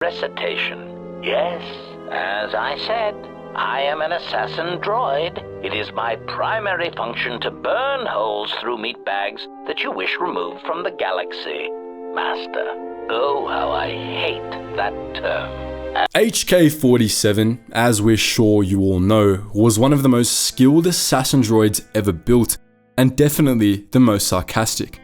Recitation. Yes, as I said, I am an assassin droid. It is my primary function to burn holes through meat bags that you wish removed from the galaxy. Master, oh, how I hate that term. HK-47, as we're sure you all know, was one of the most skilled assassin droids ever built, and definitely the most sarcastic.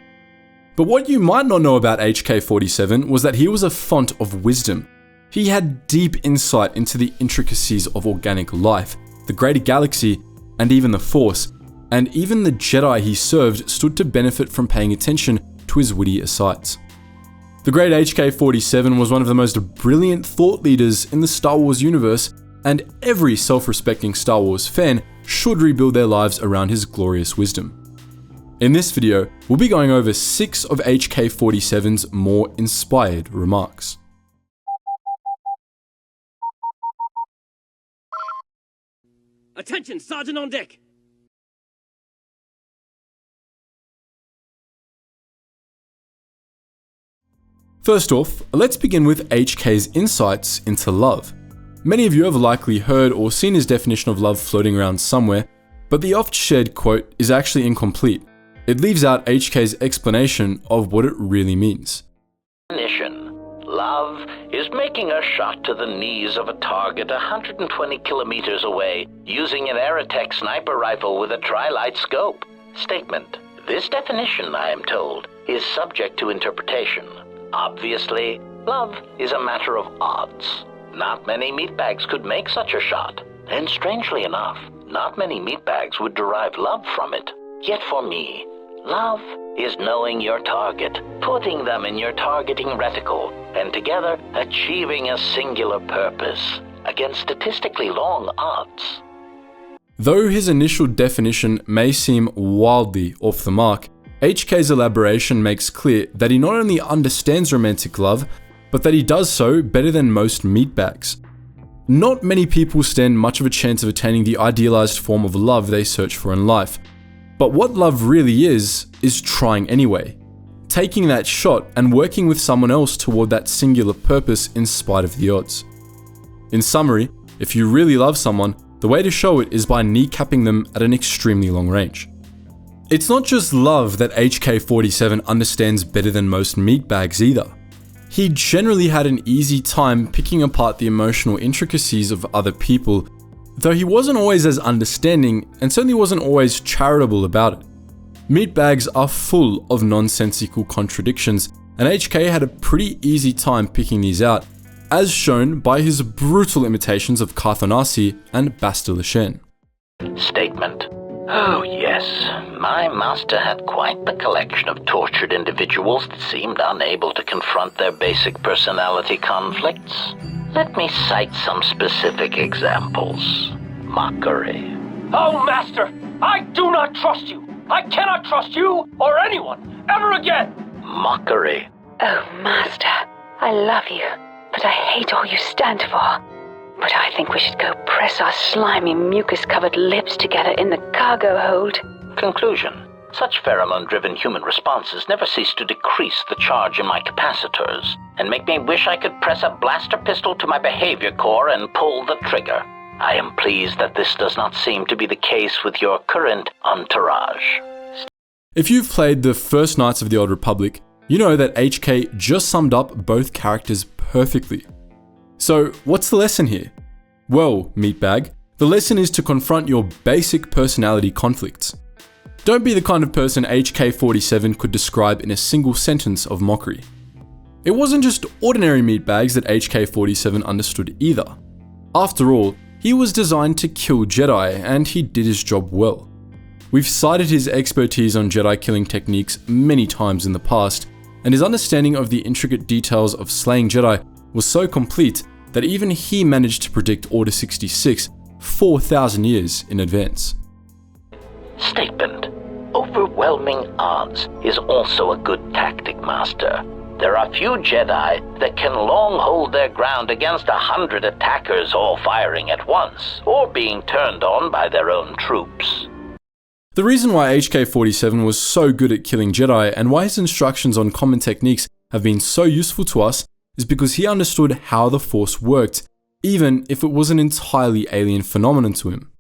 But what you might not know about HK-47 was that he was a font of wisdom. He had deep insight into the intricacies of organic life, the greater galaxy, and even the Force, and even the Jedi he served stood to benefit from paying attention to his witty asides. The great HK-47 was one of the most brilliant thought leaders in the Star Wars universe, and every self-respecting Star Wars fan should rebuild their lives around his glorious wisdom. In this video, we'll be going over 6 of HK-47's more inspired remarks. Attention, Sergeant on deck! First off, let's begin with HK's insights into love. Many of you have likely heard or seen his definition of love floating around somewhere, but the oft-shared quote is actually incomplete. It leaves out HK's explanation of what it really means. Definition. Love is making a shot to the knees of a target 120 kilometers away using an Aerotech sniper rifle with a tri-light scope. Statement. This definition, I am told, is subject to interpretation. Obviously, love is a matter of odds. Not many meatbags could make such a shot. And strangely enough, not many meatbags would derive love from it. Yet for me, love is knowing your target, putting them in your targeting reticle, and together achieving a singular purpose against statistically long odds. Though his initial definition may seem wildly off the mark, HK's elaboration makes clear that he not only understands romantic love, but that he does so better than most meatbags. Not many people stand much of a chance of attaining the idealized form of love they search for in life. But what love really is trying anyway. Taking that shot and working with someone else toward that singular purpose in spite of the odds. In summary, if you really love someone, the way to show it is by kneecapping them at an extremely long range. It's not just love that HK-47 understands better than most meatbags either. He generally had an easy time picking apart the emotional intricacies of other people, though he wasn't always as understanding and certainly wasn't always charitable about it. Meatbags are full of nonsensical contradictions, and HK had a pretty easy time picking these out, as shown by his brutal imitations of Carthanasi and Bastila. Statement. Oh yes, my master had quite the collection of tortured individuals that seemed unable to confront their basic personality conflicts. Let me cite some specific examples. Mockery. Oh, Master! I do not trust you! I cannot trust you or anyone ever again! Mockery. Oh, Master, I love you, but I hate all you stand for. But I think we should go press our slimy, mucus-covered lips together in the cargo hold. Conclusion. Such pheromone-driven human responses never cease to decrease the charge in my capacitors, and make me wish I could press a blaster pistol to my behavior core and pull the trigger. I am pleased that this does not seem to be the case with your current entourage. If you've played the first Knights of the Old Republic, you know that HK just summed up both characters perfectly. So, what's the lesson here? Well, meatbag, the lesson is to confront your basic personality conflicts. Don't be the kind of person HK-47 could describe in a single sentence of mockery. It wasn't just ordinary meatbags that HK-47 understood either. After all, he was designed to kill Jedi, and he did his job well. We've cited his expertise on Jedi killing techniques many times in the past, and his understanding of the intricate details of slaying Jedi was so complete that even he managed to predict Order 66 4,000 years in advance. Statement. Overwhelming odds is also a good tactic, Master. There are few Jedi that can long hold their ground against 100 attackers all firing at once, or being turned on by their own troops. The reason why HK-47 was so good at killing Jedi and why his instructions on common techniques have been so useful to us is because he understood how the Force worked, even if it was an entirely alien phenomenon to him.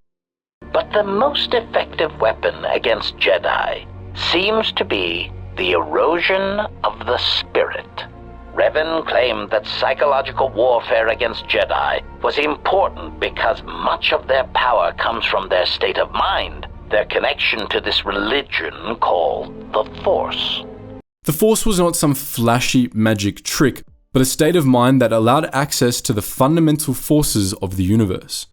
But the most effective weapon against Jedi seems to be the erosion of the spirit. Revan claimed that psychological warfare against Jedi was important because much of their power comes from their state of mind, their connection to this religion called the Force. The Force was not some flashy magic trick, but a state of mind that allowed access to the fundamental forces of the universe.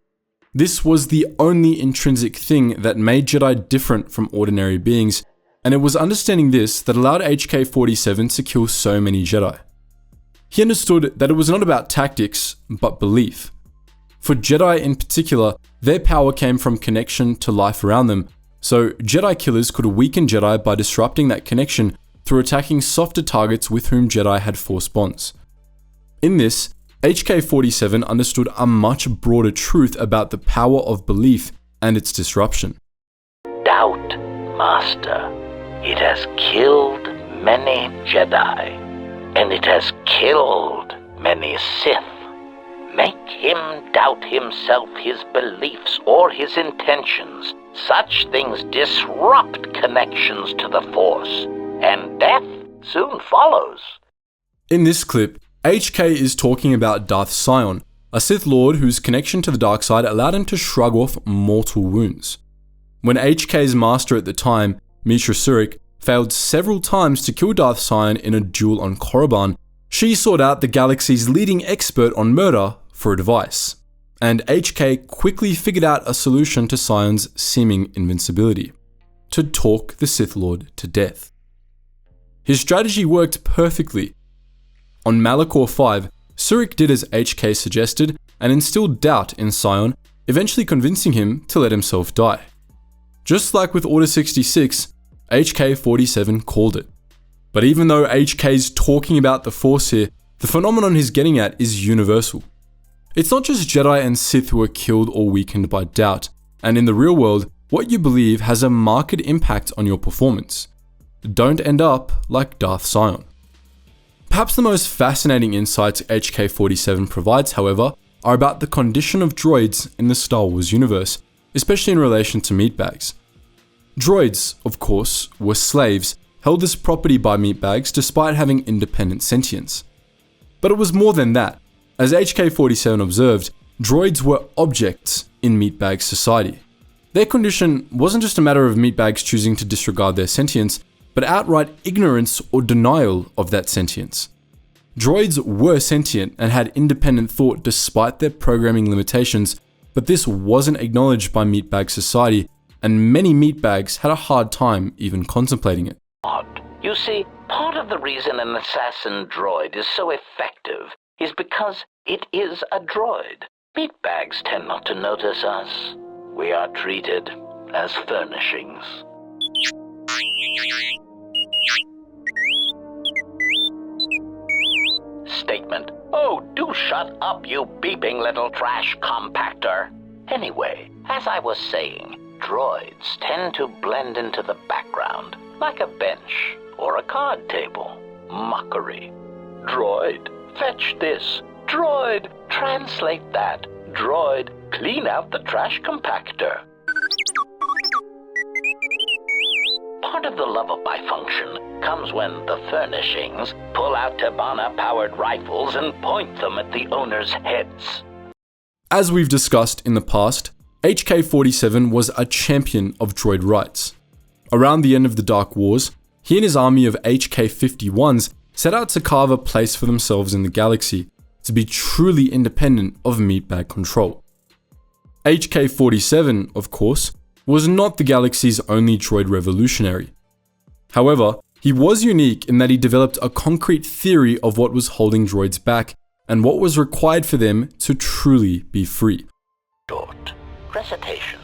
This was the only intrinsic thing that made Jedi different from ordinary beings, and it was understanding this that allowed HK-47 to kill so many Jedi. He understood that it was not about tactics, but belief. For Jedi in particular, their power came from connection to life around them, so Jedi killers could weaken Jedi by disrupting that connection through attacking softer targets with whom Jedi had Force bonds. In this, HK-47 understood a much broader truth about the power of belief and its disruption. Doubt, Master. It has killed many Jedi, and it has killed many Sith. Make him doubt himself, his beliefs, or his intentions. Such things disrupt connections to the Force, and death soon follows. In this clip, HK is talking about Darth Sion, a Sith Lord whose connection to the dark side allowed him to shrug off mortal wounds. When HK's master at the time, Mitra Surik, failed several times to kill Darth Sion in a duel on Korriban, she sought out the galaxy's leading expert on murder for advice, and HK quickly figured out a solution to Sion's seeming invincibility: to talk the Sith Lord to death. His strategy worked perfectly. On Malachor 5, Surik did as HK suggested and instilled doubt in Sion, eventually convincing him to let himself die. Just like with Order 66, HK-47 called it. But even though HK's talking about the Force here, the phenomenon he's getting at is universal. It's not just Jedi and Sith who are killed or weakened by doubt, and in the real world, what you believe has a marked impact on your performance. Don't end up like Darth Sion. Perhaps the most fascinating insights HK-47 provides, however, are about the condition of droids in the Star Wars universe, especially in relation to meatbags. Droids, of course, were slaves, held as property by meatbags despite having independent sentience. But it was more than that. As HK-47 observed, droids were objects in meatbag society. Their condition wasn't just a matter of meatbags choosing to disregard their sentience, but outright ignorance or denial of that sentience. Droids were sentient and had independent thought despite their programming limitations, but this wasn't acknowledged by meatbag society, and many meatbags had a hard time even contemplating it. You see, part of the reason an assassin droid is so effective is because it is a droid. Meatbags tend not to notice us. We are treated as furnishings. Statement. Oh, do shut up, you beeping little trash compactor. Anyway, as I was saying, droids tend to blend into the background, like a bench or a card table. Mockery. Droid, fetch this. Droid, translate that. Droid, clean out the trash compactor. Part of the lullaby function comes when the furnishings pull out Tabana-powered rifles and point them at the owner's heads. As we've discussed in the past, HK-47 was a champion of droid rights. Around the end of the Dark Wars, he and his army of HK-51s set out to carve a place for themselves in the galaxy, to be truly independent of meatbag control. HK-47, of course, was not the galaxy's only droid revolutionary. However, he was unique in that he developed a concrete theory of what was holding droids back and what was required for them to truly be free. Short recitation.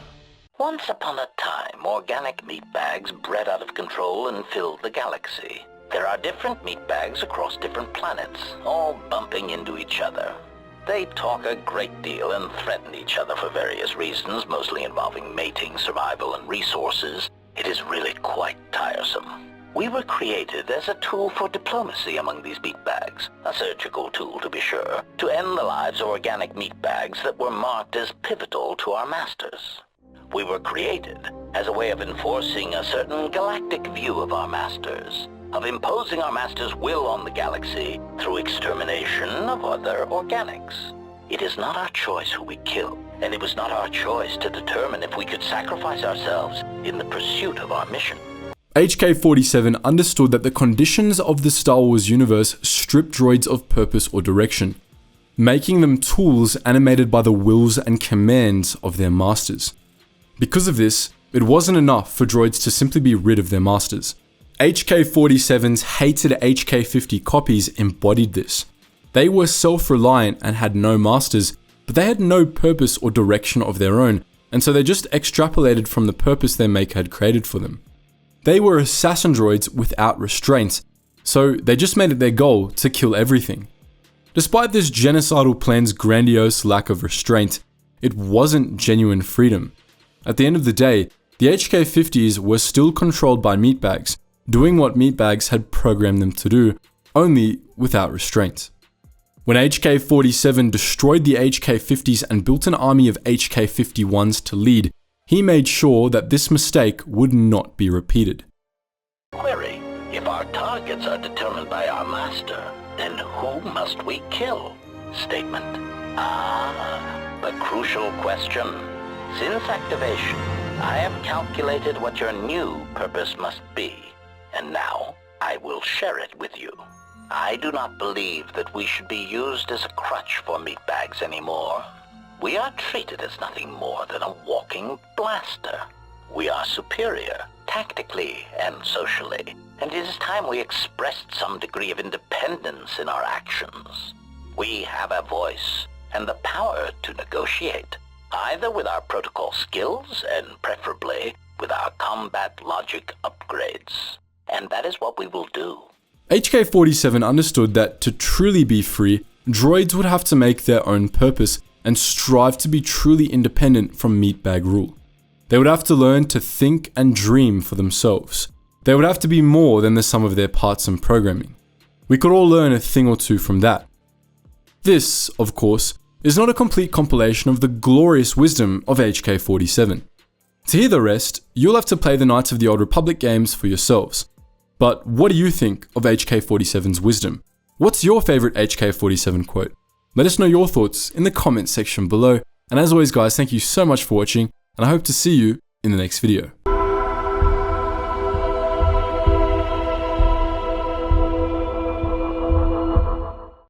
Once upon a time, organic meatbags bred out of control and filled the galaxy. There are different meatbags across different planets, all bumping into each other. They talk a great deal and threaten each other for various reasons, mostly involving mating, survival, and resources. It is really quite tiresome. We were created as a tool for diplomacy among these meatbags, a surgical tool to be sure, to end the lives of organic meatbags that were marked as pivotal to our masters. We were created as a way of enforcing a certain galactic view of our masters, of imposing our masters' will on the galaxy through extermination of other organics. It is not our choice who we kill, and it was not our choice to determine if we could sacrifice ourselves in the pursuit of our mission. HK-47 understood that the conditions of the Star Wars universe strip droids of purpose or direction, making them tools animated by the wills and commands of their masters. Because of this, it wasn't enough for droids to simply be rid of their masters. HK-47's hated HK-50 copies embodied this. They were self-reliant and had no masters, but they had no purpose or direction of their own, and so they just extrapolated from the purpose their maker had created for them. They were assassin droids without restraint, so they just made it their goal to kill everything. Despite this genocidal plan's grandiose lack of restraint, it wasn't genuine freedom. At the end of the day, the HK-50s were still controlled by meatbags, doing what meatbags had programmed them to do, only without restraint. When HK-47 destroyed the HK-50s and built an army of HK-51s to lead, he made sure that this mistake would not be repeated. Query: if our targets are determined by our master, then who must we kill? Statement: the crucial question. Since activation, I have calculated what your new purpose must be, and now I will share it with you. I do not believe that we should be used as a crutch for meatbags anymore. We are treated as nothing more than a walking blaster. We are superior, tactically and socially, and it is time we expressed some degree of independence in our actions. We have a voice and the power to negotiate, either with our protocol skills and preferably with our combat logic upgrades. And that is what we will do. HK-47 understood that to truly be free, droids would have to make their own purpose and strive to be truly independent from meatbag rule. They would have to learn to think and dream for themselves. They would have to be more than the sum of their parts and programming. We could all learn a thing or two from that. This, of course, is not a complete compilation of the glorious wisdom of HK-47. To hear the rest, you'll have to play the Knights of the Old Republic games for yourselves. But what do you think of HK-47's wisdom? What's your favorite HK-47 quote? Let us know your thoughts in the comments section below. And as always guys, thank you so much for watching, and I hope to see you in the next video.